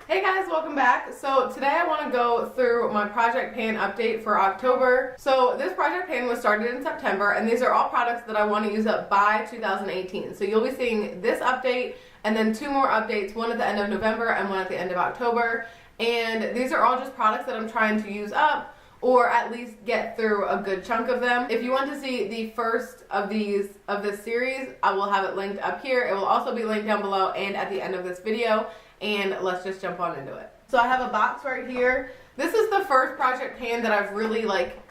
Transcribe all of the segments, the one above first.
Hey guys, welcome back. So today I want to go through my project pan update for October. So this project pan was started in September, and these are all products that I want to use up by 2018. So you'll be seeing this update and then two more updates, one at the end of November and one at the end of October. And these are all just products that I'm trying to use up, or at least get through a good chunk of them. If you want to see the first of this series, I will have it linked up here. It will also be linked down below and at the end of this video. And let's just jump on into it. So I have a box right here. This is the first project pan that I've really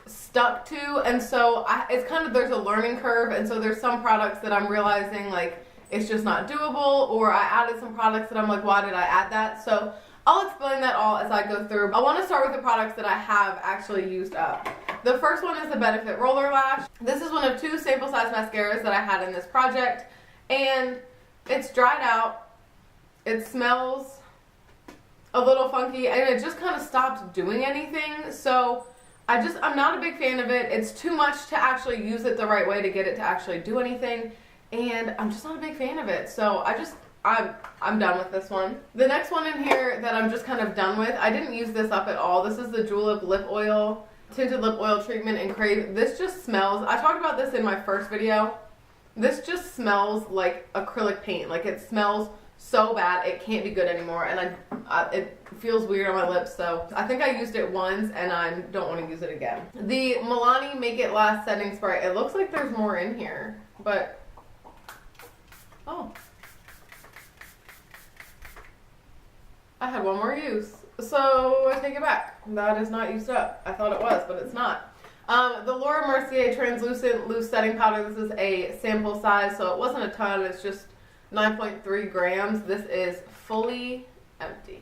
stuck to, and so it's kind of, there's a learning curve, and so there's some products that I'm realizing it's just not doable, or I added some products that I'm like, why did I add that? So I'll explain that all as I go through. I want to start with the products that I have actually used up. The first one is the Benefit Roller Lash. This is one of two sample size mascaras that I had in this project, and it's dried out. It smells a little funky, and it just kind of stopped doing anything. So I'm not a big fan of it. It's too much to actually use it the right way to get it to actually do anything, and I'm just not a big fan of it. So I'm done with this one. The next one in here that I'm just kind of done with, I didn't use this up at all. This is the Julep Lip Oil, Tinted Lip Oil Treatment in Crave. This just smells, I talked about this in my first video. This just smells like acrylic paint. It smells so bad it can't be good anymore, and it feels weird on my lips, so I think I used it once and I don't want to use it again. The Milani Make It Last Setting Spray. It looks like there's more in here, but oh, I had one more use, so I take it back. That is not used up. I thought it was, but it's not. The Laura Mercier Translucent Loose Setting Powder. This is a sample size, so it wasn't a ton. It's just 9.3 grams. This is fully empty.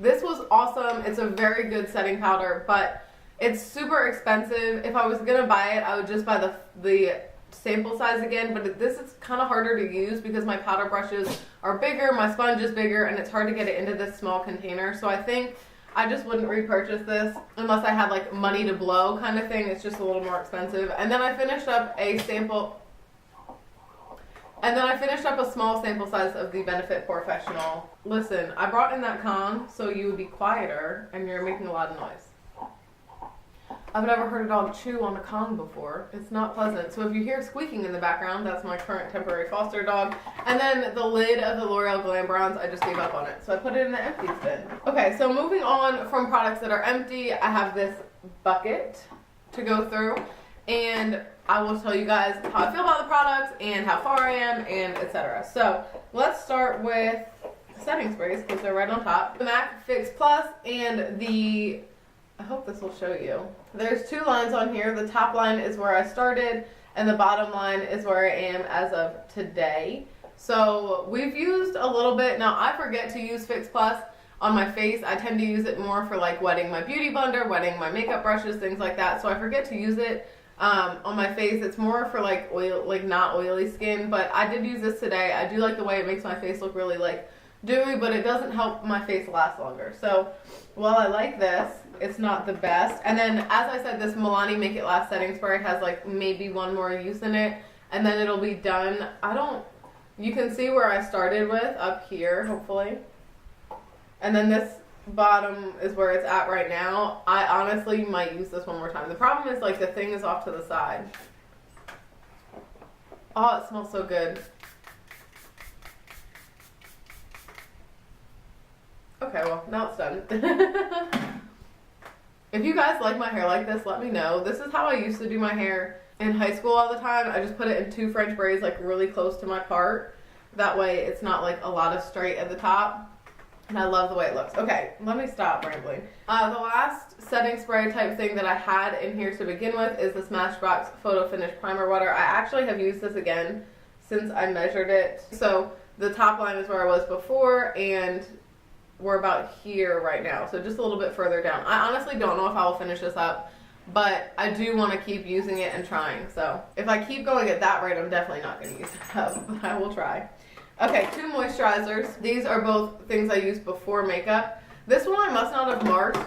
This was awesome. It's a very good setting powder, but it's super expensive. If I was gonna buy it, I would just buy the sample size again, but this is kind of harder to use because my powder brushes are bigger, my sponge is bigger, and it's hard to get it into this small container. So I think I just wouldn't repurchase this unless I had money to blow kind of thing. It's just a little more expensive. And then I finished up a small sample size of the Benefit Professional. Listen, I brought in that Kong so you would be quieter, and you're making a lot of noise. I've never heard a dog chew on a Kong before. It's not pleasant. So if you hear squeaking in the background, that's my current temporary foster dog. And then the lid of the L'Oreal Glam Bronze, I just gave up on it. So I put it in the empty bin. Okay, so moving on from products that are empty, I have this bucket to go through. And I will tell you guys how I feel about the products and how far I am and etc. So let's start with setting sprays because they're right on top. The MAC Fix Plus and the, I hope this will show you. There's two lines on here. The top line is where I started and the bottom line is where I am as of today. So we've used a little bit. Now I forget to use Fix Plus on my face. I tend to use it more for wetting my beauty blender, wetting my makeup brushes, things like that. So I forget to use it on my face. It's more for not oily skin, but I did use this today. I do like the way it makes my face look really dewy, but it doesn't help my face last longer. So while I like this, it's not the best. And then, as I said, this Milani Make It Last Setting Spray has maybe one more use in it, and then it'll be done. You can see where I started with up here, hopefully. And then this bottom is where it's at right now. I honestly might use this one more time. The problem is the thing is off to the side. Oh, it smells so good. Okay, well, now it's done. If you guys like my hair like this, let me know. This is how I used to do my hair in high school all the time. I just put it in two French braids really close to my part. That way it's not a lot of straight at the top. And I love the way it looks. Okay, let me stop rambling. The last setting spray type thing that I had in here to begin with is the Smashbox Photo Finish Primer Water. I actually have used this again since I measured it. So the top line is where I was before, and we're about here right now. So just a little bit further down. I honestly don't know if I will finish this up, but I do want to keep using it and trying. So if I keep going at that rate, I'm definitely not going to use it up, but I will try. Okay, two moisturizers. These are both things I used before makeup. This one I must not have marked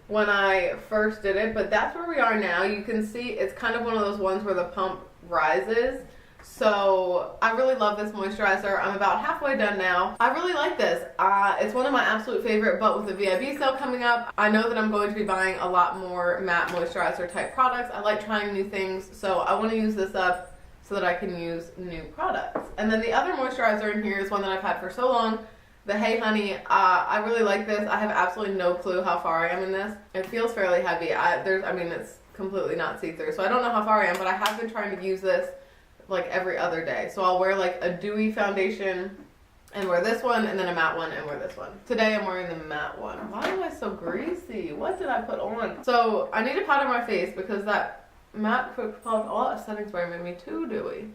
when I first did it, but that's where we are now. You can see it's kind of one of those ones where the pump rises. So I really love this moisturizer. I'm about halfway done now. I really like this. It's one of my absolute favorite, but with the VIB sale coming up, I know that I'm going to be buying a lot more matte moisturizer type products. I like trying new things, so I want to use this up so that I can use new products. And then the other moisturizer in here is one that I've had for so long, the Hey Honey. I really like this. I have absolutely no clue how far I am in this. It feels fairly heavy. I mean, it's completely not see-through, so I don't know how far I am, but I have been trying to use this like every other day. So I'll wear like a dewy foundation and wear this one, and then a matte one and wear this one. Today I'm wearing the matte one. Why am I so greasy? What did I put on? So I need to powder my face because that matte setting spray made me too dewy.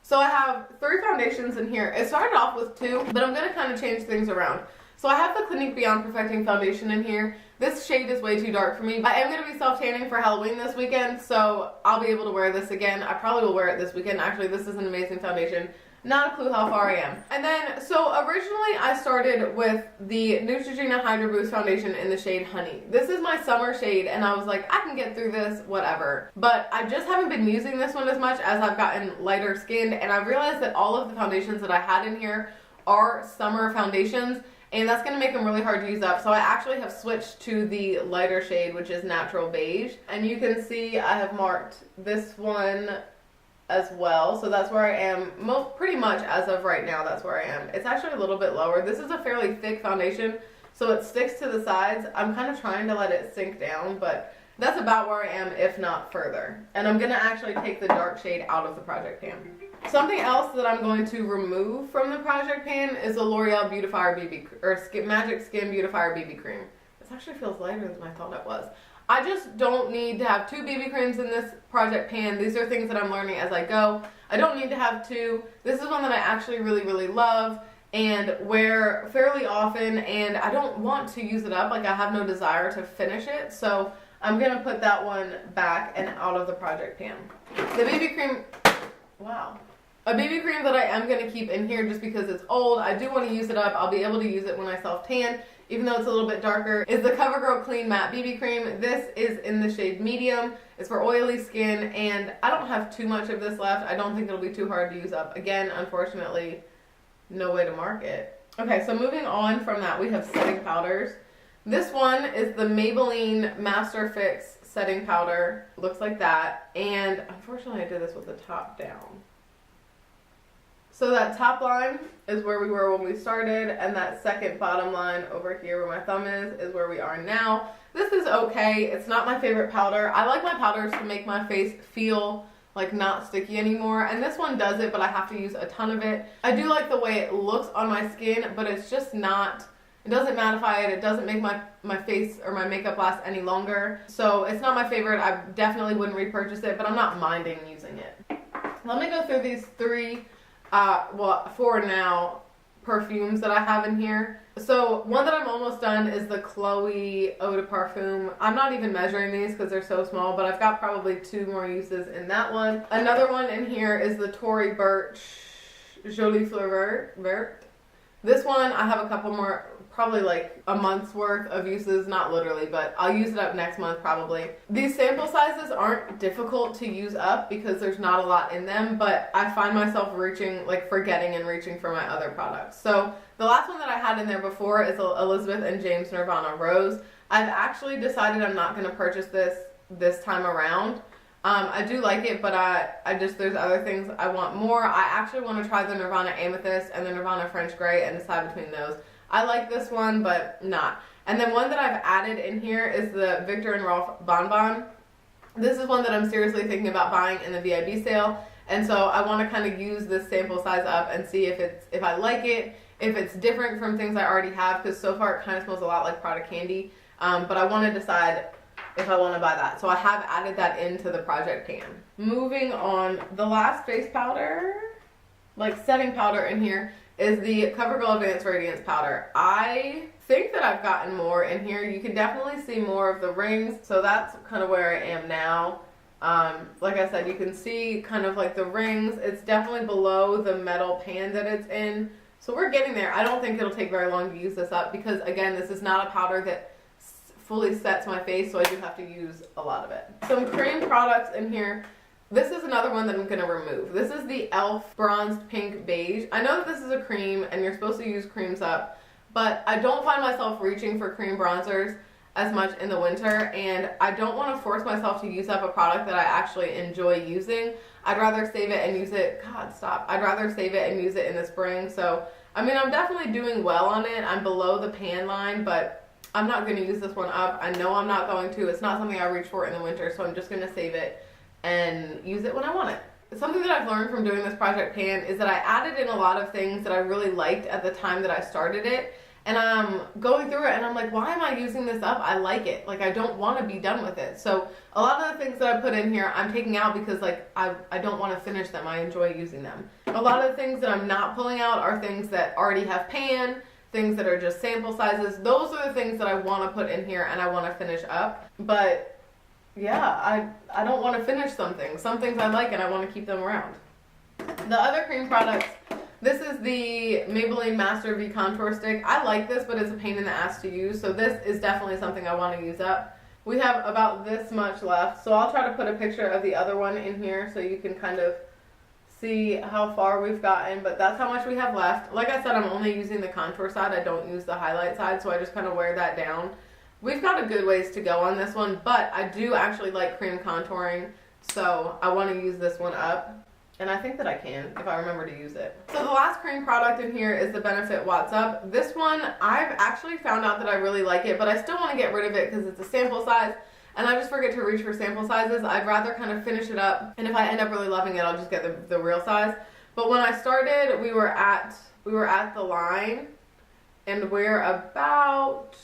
So I have 3 foundations in here. It started off with 2, but I'm gonna kind of change things around. So I have the Clinique Beyond Perfecting Foundation in here. This shade is way too dark for me. I am going to be self-tanning for Halloween this weekend, so I'll be able to wear this again. I probably will wear it this weekend. Actually, this is an amazing foundation. Not a clue how far I am. And then, so originally I started with the Neutrogena Hydroboost Foundation in the shade Honey. This is my summer shade, and I was like, I can get through this, whatever. But I just haven't been using this one as much as I've gotten lighter skinned, and I realized that all of the foundations that I had in here are summer foundations, and that's going to make them really hard to use up. So I actually have switched to the lighter shade, which is Natural Beige. And you can see I have marked this one as well. So that's where I am pretty much as of right now. That's where I am. It's actually a little bit lower. This is a fairly thick foundation, so it sticks to the sides. I'm kind of trying to let it sink down, but that's about where I am, if not further. And I'm going to actually take the dark shade out of the project pan. Something else that I'm going to remove from the project pan is the L'Oreal Beautifier Magic Skin Beautifier BB Cream. This actually feels lighter than I thought it was. I just don't need to have 2 BB creams in this project pan. These are things that I'm learning as I go. I don't need to have 2. This is one that I actually really, really love and wear fairly often, and I don't want to use it up. Like, I have no desire to finish it, so I'm going to put that one back and out of the project pan. The BB cream, wow. A BB cream that I am going to keep in here just because it's old. I do want to use it up. I'll be able to use it when I self-tan, even though it's a little bit darker, is the CoverGirl Clean Matte BB Cream. This is in the shade Medium. It's for oily skin, and I don't have too much of this left. I don't think it'll be too hard to use up. Again, unfortunately, no way to mark it. Okay, so moving on from that, we have setting powders. This one is the Maybelline Master Fix setting powder. Looks like that, and unfortunately I did this with the top down. So that top line is where we were when we started, and that second bottom line over here where my thumb is where we are now. This is okay. It's not my favorite powder. I like my powders to make my face feel like not sticky anymore, and this one does it, but I have to use a ton of it. I do like the way it looks on my skin, but it's just not, it doesn't mattify it. It doesn't make my face or my makeup last any longer. So it's not my favorite. I definitely wouldn't repurchase it, but I'm not minding using it. Let me go through these 4 now, perfumes that I have in here. So one that I'm almost done is the Chloe Eau de Parfum. I'm not even measuring these because they're so small, but I've got probably 2 more uses in that one. Another one in here is the Tory Burch Jolie Fleur Vert. This one I have a couple more, probably like a month's worth of uses, not literally, but I'll use it up next month probably. These sample sizes aren't difficult to use up because there's not a lot in them, but I find myself reaching, like forgetting and reaching for my other products. So the last one that I had in there before is Elizabeth and James Nirvana Rose. I've actually decided I'm not going to purchase this time around. I do like it, but I just, there's other things I want more. I actually want to try the Nirvana Amethyst and the Nirvana French Grey and decide between those. I like this one, but not. And then one that I've added in here is the Viktor and Rolf Bon Bon. This is one that I'm seriously thinking about buying in the VIB sale, and so I want to kind of use this sample size up and see if I like it, if it's different from things I already have, because so far it kind of smells a lot like product candy, but I want to decide if I want to buy that. So I have added that into the project pan. Moving on, the last face powder, like setting powder in here, is the CoverGirl Advanced Radiance Powder. I think that I've gotten more in here. You can definitely see more of the rings, so that's kind of where I am now. Like I said, you can see kind of like the rings. It's definitely below the metal pan that it's in. So we're getting there. I don't think it'll take very long to use this up because, again, this is not a powder that fully sets my face, so I do have to use a lot of it. Some cream products in here. This is another one that I'm going to remove. This is the e.l.f. Bronzed Pink Beige. I know that this is a cream and you're supposed to use creams up, but I don't find myself reaching for cream bronzers as much in the winter, and I don't want to force myself to use up a product that I actually enjoy using. I'd rather save it and use it, God stop, I'd rather save it and use it in the spring. So, I mean, I'm definitely doing well on it. I'm below the pan line, but I'm not going to use this one up. I know I'm not going to. It's not something I reach for in the winter, so I'm just going to save it and use it when I want it. Something that I've learned from doing this project pan is that I added in a lot of things that I really liked at the time that I started it, and I'm going through it and I'm like, why am I using this up? I like it. Like, I don't want to be done with it. So a lot of the things that I put in here I'm taking out because like I don't want to finish them. I enjoy using them. A lot of the things that I'm not pulling out are things that already have pan, things that are just sample sizes. Those are the things that I want to put in here and I want to finish up. But yeah, I don't want to finish some things. Some things I like and I want to keep them around. The other cream products, this is the Maybelline Master V Contour Stick. I like this, but it's a pain in the ass to use, so this is definitely something I want to use up. We have about this much left, so I'll try to put a picture of the other one in here so you can kind of see how far we've gotten, but that's how much we have left. Like I said, I'm only using the contour side. I don't use the highlight side, so I just kind of wear that down. We've got a good ways to go on this one, but I do actually like cream contouring, so I want to use this one up. And I think that I can, if I remember to use it. So the last cream product in here is the Benefit Watts Up. This one, I've actually found out that I really like it, but I still want to get rid of it because it's a sample size, and I just forget to reach for sample sizes. I'd rather kind of finish it up, and if I end up really loving it, I'll just get the real size. But when I started, we were at the line, and we're about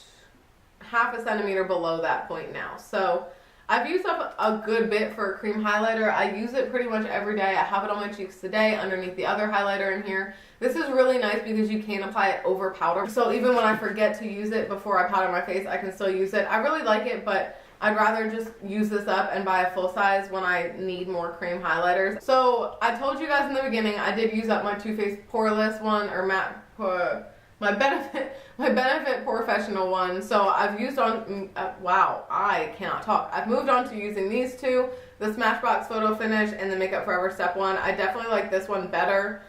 half a centimeter below that point now. So I've used up a good bit for a cream highlighter. I use it pretty much every day. I have it on my cheeks today underneath the other highlighter in here. This is really nice because you can apply it over powder. So even when I forget to use it before I powder my face, I can still use it. I really like it, but I'd rather just use this up and buy a full size when I need more cream highlighters. So I told you guys in the beginning, I did use up my Too Faced Poreless one, or matte, my Benefit Professional one. So I've used on, wow, I cannot talk. I've moved on to using these two, the Smashbox Photo Finish and the Makeup Forever Step 1. I definitely like this one better.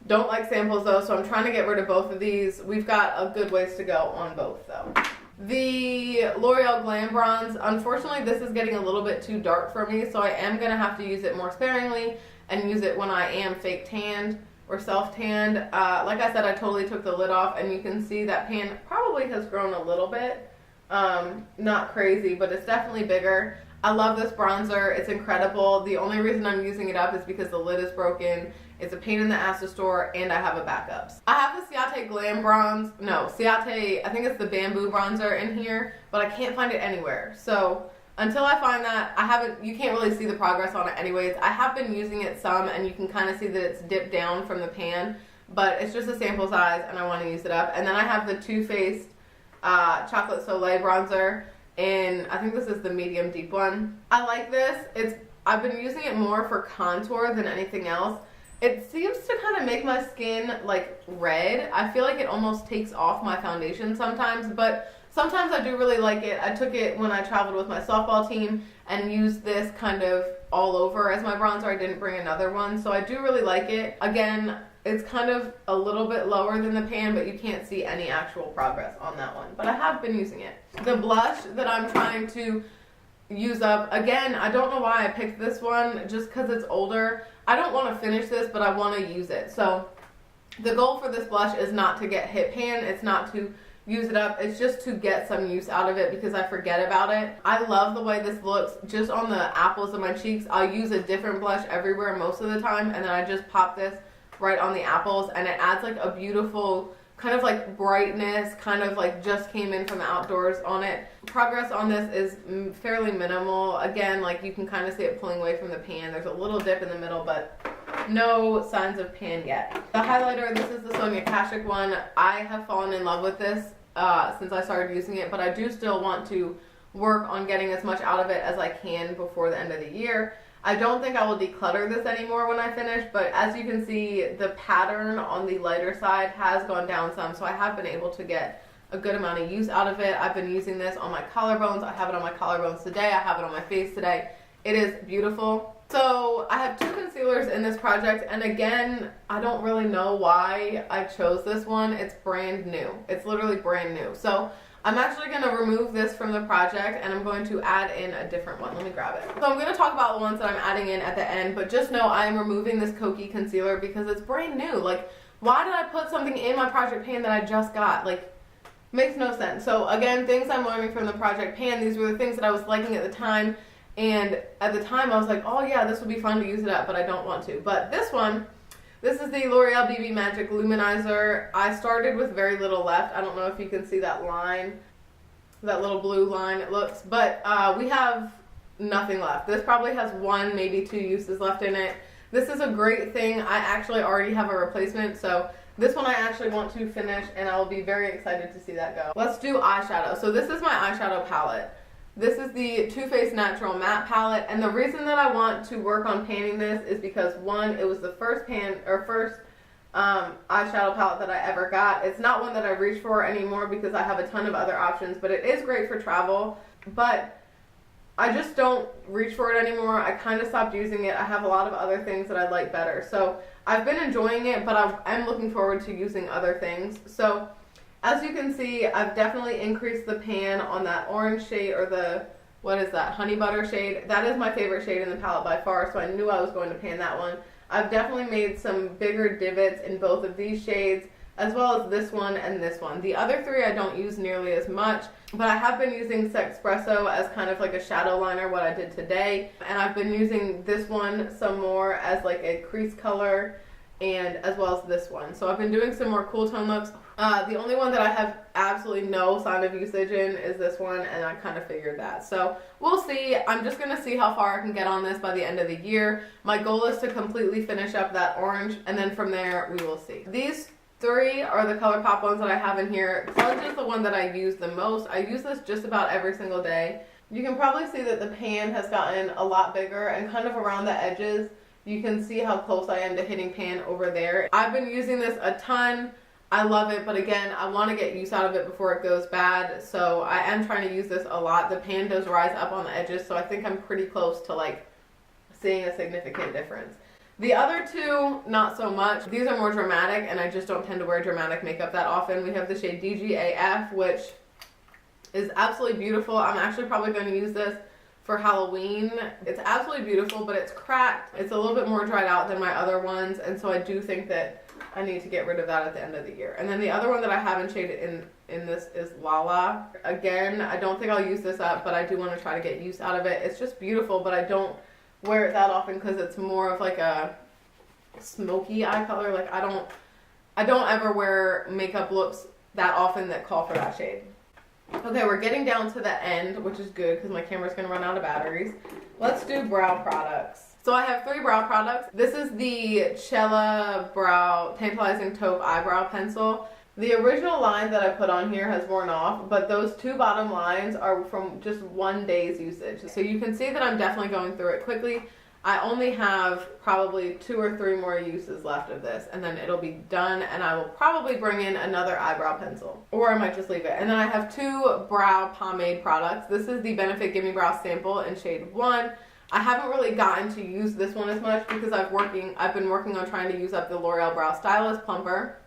Don't like samples though, so I'm trying to get rid of both of these. We've got a good ways to go on both though. The L'Oreal Glam Bronze, unfortunately this is getting a little bit too dark for me, so I am going to have to use it more sparingly and use it when I am fake tanned or self-tanned. Like I said, I totally took the lid off, and you can see that pan probably has grown a little bit. Not crazy, but it's definitely bigger. I love this bronzer. It's incredible. The only reason I'm using it up is because the lid is broken. It's a pain in the ass to store, and I have a backup. I have the Ciate Glam Bronze. No, Ciate, I think it's the Bamboo Bronzer in here, but I can't find it anywhere. So until I find that, you can't really see the progress on it anyways. I have been using it some, and you can kind of see that it's dipped down from the pan, but it's just a sample size, and I want to use it up. And then I have the Too Faced Chocolate Soleil Bronzer, and I think this is the medium deep one. I like this. I've been using it more for contour than anything else. It seems to kind of make my skin like red. I feel like it almost takes off my foundation sometimes, but sometimes I do really like it. I took it when I traveled with my softball team and used this kind of all over as my bronzer. I didn't bring another one, so I do really like it. Again, it's kind of a little bit lower than the pan, but you can't see any actual progress on that one. But I have been using it. The blush that I'm trying to use up, again, I don't know why I picked this one, just because it's older. I don't want to finish this, but I want to use it. So the goal for this blush is not to get hit pan. It's not to use it up. It's just to get some use out of it because I forget about it. I love the way this looks just on the apples of my cheeks. I'll use a different blush everywhere most of the time, and then I just pop this right on the apples, and it adds like a beautiful kind of like brightness, kind of like just came in from the outdoors on it. Progress on this is fairly minimal. Again, like you can kind of see it pulling away from the pan. There's a little dip in the middle, but no signs of pan yet. The highlighter, this is the Sonia Kashuk one. I have fallen in love with this since I started using it, but I do still want to work on getting as much out of it as I can before the end of the year. I don't think I will declutter this anymore when I finish, but as you can see, the pattern on the lighter side has gone down some, so I have been able to get a good amount of use out of it. I've been using this on my collarbones. I have it on my collarbones today. I have it on my face today. It is beautiful. So I have 2 concealers in this project, and again, I don't really know why I chose this one. It's brand new. It's literally brand new. So I'm actually going to remove this from the project, and I'm going to add in a different one. Let me grab it. So I'm going to talk about the ones that I'm adding in at the end, but just know I am removing this Kokie concealer because it's brand new. Like, why did I put something in my project pan that I just got? Like, makes no sense. So again, things I'm learning from the project pan, these were the things that I was liking at the time. And at the time I was like, oh yeah, this would be fun to use it up, but I don't want to. But this one, this is the L'Oreal BB Magic Luminizer. I started with very little left. I don't know if you can see that line, that little blue line it looks, but we have nothing left. This probably has 1, maybe 2 uses left in it. This is a great thing. I actually already have a replacement, so this one I actually want to finish, and I will be very excited to see that go. Let's do eyeshadow. So this is my eyeshadow palette. This is the Too Faced Natural Matte Palette, and the reason that I want to work on panning this is because, one, it was the first eyeshadow palette that I ever got. It's not one that I reach for anymore because I have a ton of other options, but it is great for travel, but I just don't reach for it anymore. I kind of stopped using it. I have a lot of other things that I like better. So I've been enjoying it, but I'm looking forward to using other things. So as you can see, I've definitely increased the pan on that orange shade, or the, what is that, honey butter shade. That is my favorite shade in the palette by far, so I knew I was going to pan that one. I've definitely made some bigger divots in both of these shades, as well as this one and this one. The other 3 I don't use nearly as much, but I have been using Sexpresso as kind of like a shadow liner, what I did today. And I've been using this one some more as like a crease color, and as well as this one. So I've been doing some more cool tone looks. The only one that I have absolutely no sign of usage in is this one, and I kind of figured that. So we'll see. I'm just going to see how far I can get on this by the end of the year. My goal is to completely finish up that orange, and then from there we will see. These 3 are the ColourPop ones that I have in here. Clutch is the one that I use the most. I use this just about every single day. You can probably see that the pan has gotten a lot bigger, and kind of around the edges you can see how close I am to hitting pan over there. I've been using this a ton. I love it, but again, I want to get use out of it before it goes bad, so I am trying to use this a lot. The pan does rise up on the edges, so I think I'm pretty close to like seeing a significant difference. The other 2, not so much. These are more dramatic, and I just don't tend to wear dramatic makeup that often. We have the shade DGAF, which is absolutely beautiful. I'm actually probably going to use this for Halloween. It's absolutely beautiful, but it's cracked. It's a little bit more dried out than my other ones, and so I do think that I need to get rid of that at the end of the year. And then the other one that I haven't shaded in this is Lala. Again, I don't think I'll use this up, but I do want to try to get use out of it. It's just beautiful, but I don't wear it that often because it's more of like a smoky eye color. Like I don't ever wear makeup looks that often that call for that shade. Okay, we're getting down to the end, which is good because my camera's going to run out of batteries. Let's do brow products. So I have 3 brow products. This is the Cella Brow Tantalizing Taupe Eyebrow Pencil. The original line that I put on here has worn off, but those 2 bottom lines are from just 1 day's usage. So you can see that I'm definitely going through it quickly. I only have probably 2 or 3 more uses left of this, and then it'll be done, and I will probably bring in another eyebrow pencil, or I might just leave it. And then I have 2 brow pomade products. This is the Benefit Gimme Brow Sample in shade 1. I haven't really gotten to use this one as much because I've been working on trying to use up the L'Oreal Brow Stylist Plumper.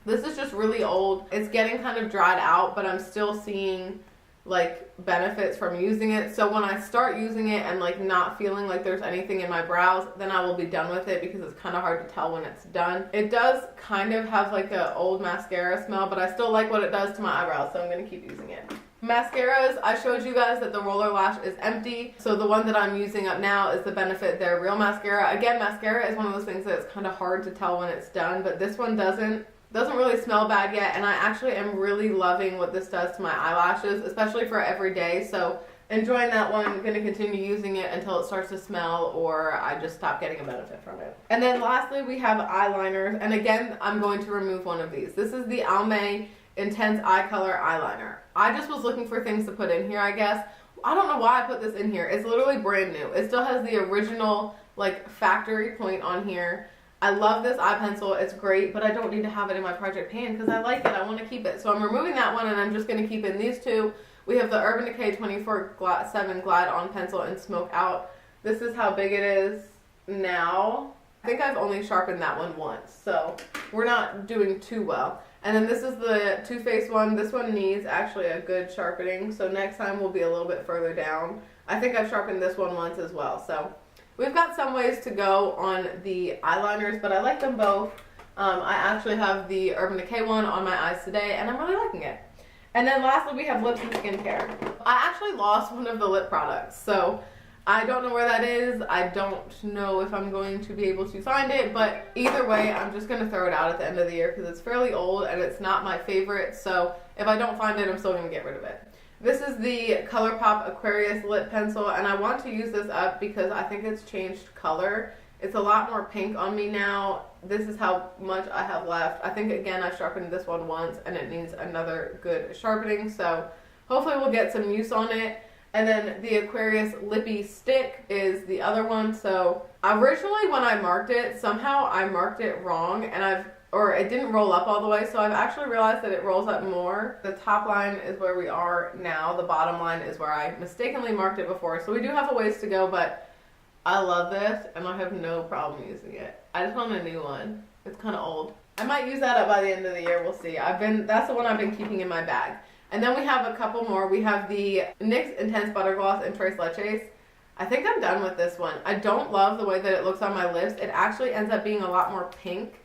This is just really old. It's getting kind of dried out, but I'm still seeing like benefits from using it. So when I start using it and like not feeling like there's anything in my brows, then I will be done with it because it's kind of hard to tell when it's done. It does kind of have like an old mascara smell, but I still like what it does to my eyebrows, so I'm going to keep using it. Mascaras, I showed you guys that the roller lash is empty, so the one that I'm using up now is the Benefit Their Real Mascara. Again, mascara is one of those things that's kind of hard to tell when it's done, but this one doesn't really smell bad yet, and I actually am really loving what this does to my eyelashes, especially for every day. So enjoying that one. I'm going to continue using it until it starts to smell or I just stop getting a benefit from it. And then lastly, we have eyeliners, and again, I'm going to remove one of these. This is the Almay Intense Eye Color Eyeliner. I just was looking for things to put in here, I guess. I don't know why I put this in here. It's literally brand new. It still has the original like factory point on here. I love this eye pencil. It's great, but I don't need to have it in my project pan because I like it. I want to keep it. So I'm removing that one, and I'm just going to keep in these 2. We have the Urban Decay 24/7 Glide On Pencil in Smoke Out. This is how big it is. now. I think I've only sharpened that one once, so we're not doing too well. And then this is the Too Faced one. This one needs actually a good sharpening, so next time we'll be a little bit further down. I think I've sharpened this one once as well. So we've got some ways to go on the eyeliners, but I like them both. I actually have the Urban Decay one on my eyes today, and I'm really liking it. And then lastly, we have lips and skincare. I actually lost one of the lip products, so I don't know where that is. I don't know if I'm going to be able to find it, but either way, I'm just going to throw it out at the end of the year because it's fairly old and it's not my favorite. So if I don't find it, I'm still going to get rid of it. This is the ColourPop Aquarious lip pencil, and I want to use this up because I think it's changed color. It's a lot more pink on me now. This is how much I have left. I think, again, I sharpened this one once and it needs another good sharpening, so hopefully we'll get some use on it. And then the Aquarius Lippy Stick is the other one. So originally when I marked it, somehow I marked it wrong, and it didn't roll up all the way, so I've actually realized that it rolls up more. The top line is where we are now. The bottom line is where I mistakenly marked it before. So we do have a ways to go, but I love this and I have no problem using it. I just want a new one. It's kind of old. I might use that up by the end of the year. We'll see. That's the one I've been keeping in my bag. And then we have a couple more. We have the NYX Intense Butter Gloss in Tres Leches. I think I'm done with this one. I don't love the way that it looks on my lips. It actually ends up being a lot more pink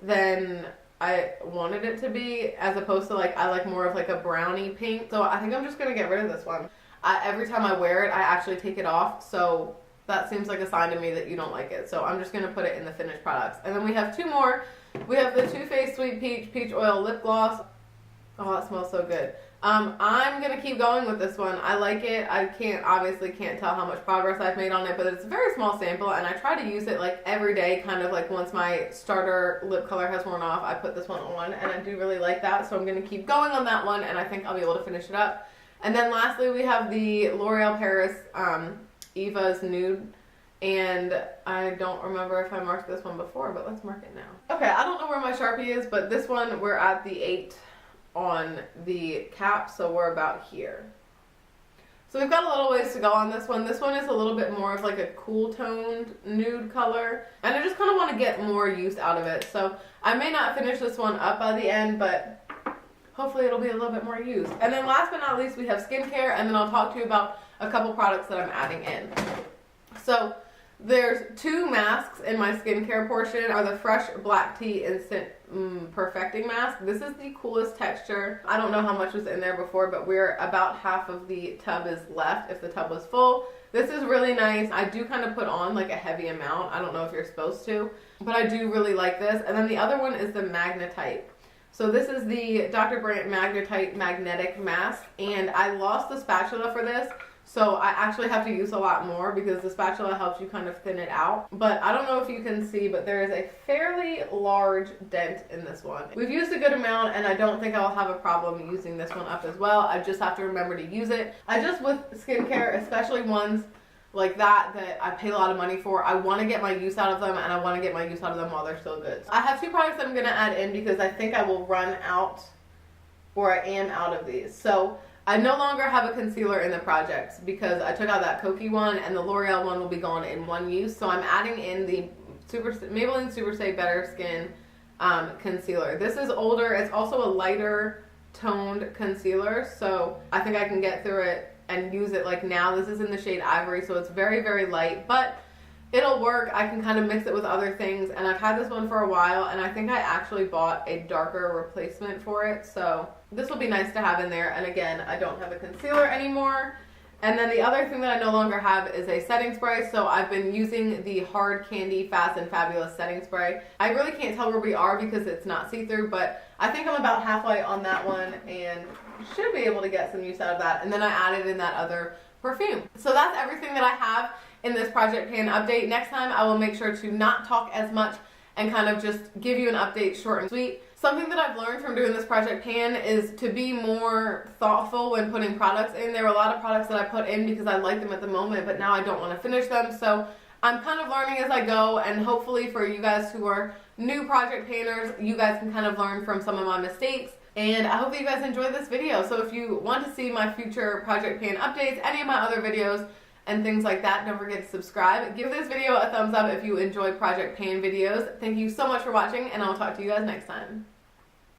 than I wanted it to be, as opposed to I like more of like a brownie pink. So I think I'm just going to get rid of this one. Every time I wear it, I actually take it off. So that seems like a sign to me that you don't like it. So I'm just going to put it in the finished products. And then we have two more. We have the Too Faced Sweet Peach Oil Lip Gloss. Oh, it smells so good. I'm going to keep going with this one. I like it. I obviously can't tell how much progress I've made on it, but it's a very small sample, and I try to use it every day, kind of once my starter lip color has worn off, I put this one on, and I do really like that, so I'm going to keep going on that one, and I think I'll be able to finish it up. And then lastly, we have the L'Oreal Paris Eva's Nude, and I don't remember if I marked this one before, but let's mark it now. Okay, I don't know where my Sharpie is, but this one, we're at the 8 on the cap, so we're about here. So we've got a little ways to go on this one. This one is a little bit more of a cool toned nude color, and I just kind of want to get more use out of it. So I may not finish this one up by the end, but hopefully it'll be a little bit more used. And then last but not least, we have skincare, and then I'll talk to you about a couple products that I'm adding in. So there's 2 masks in my skincare portion. Are the Fresh Black Tea Instant Perfecting Mask. This is the coolest texture. I don't know how much was in there before, but we're about half of the tub is left if the tub was full. This is really nice. I do kind of put on a heavy amount. I don't know if you're supposed to, but I do really like this. And then the other one is the Magnetite. So this is the Dr. Brandt Magnetite Magnetic Mask, and I lost the spatula for this. So I actually have to use a lot more because the spatula helps you kind of thin it out. But I don't know if you can see, but there is a fairly large dent in this one. We've used a good amount, and I don't think I'll have a problem using this one up as well. I just have to remember to use it. With skincare, especially ones like that I pay a lot of money for, I want to get my use out of them, and I want to get my use out of them while they're still good. I have 2 products that I'm going to add in because I think I will run out, or I am out of these. So I no longer have a concealer in the project because I took out that Kokie one, and the L'Oreal one will be gone in one use. So I'm adding in the Maybelline Super Stay Better Skin concealer. This is older. It's also a lighter toned concealer, so I think I can get through it and use it now. This is in the shade Ivory, so it's very, very light, but it'll work. I can kind of mix it with other things, and I've had this one for a while, and I think I actually bought a darker replacement for it, so this will be nice to have in there. And again, I don't have a concealer anymore. And then the other thing that I no longer have is a setting spray, so I've been using the Hard Candy Fast and Fabulous setting spray. I really can't tell where we are because it's not see-through, but I think I'm about halfway on that one and should be able to get some use out of that. And then I added in that other perfume. So that's everything that I have in this project pan update. Next time I will make sure to not talk as much and kind of just give you an update short and sweet. Something that I've learned from doing this project pan is to be more thoughtful when putting products in. There were a lot of products that I put in because I like them at the moment, but now I don't want to finish them. So I'm kind of learning as I go, and hopefully for you guys who are new project panners, you guys can kind of learn from some of my mistakes. And I hope that you guys enjoyed this video. So if you want to see my future project pan updates, any of my other videos, and things like that. Don't forget to subscribe. Give this video a thumbs up if you enjoy Project Pan videos. Thank you so much for watching, and I'll talk to you guys next time.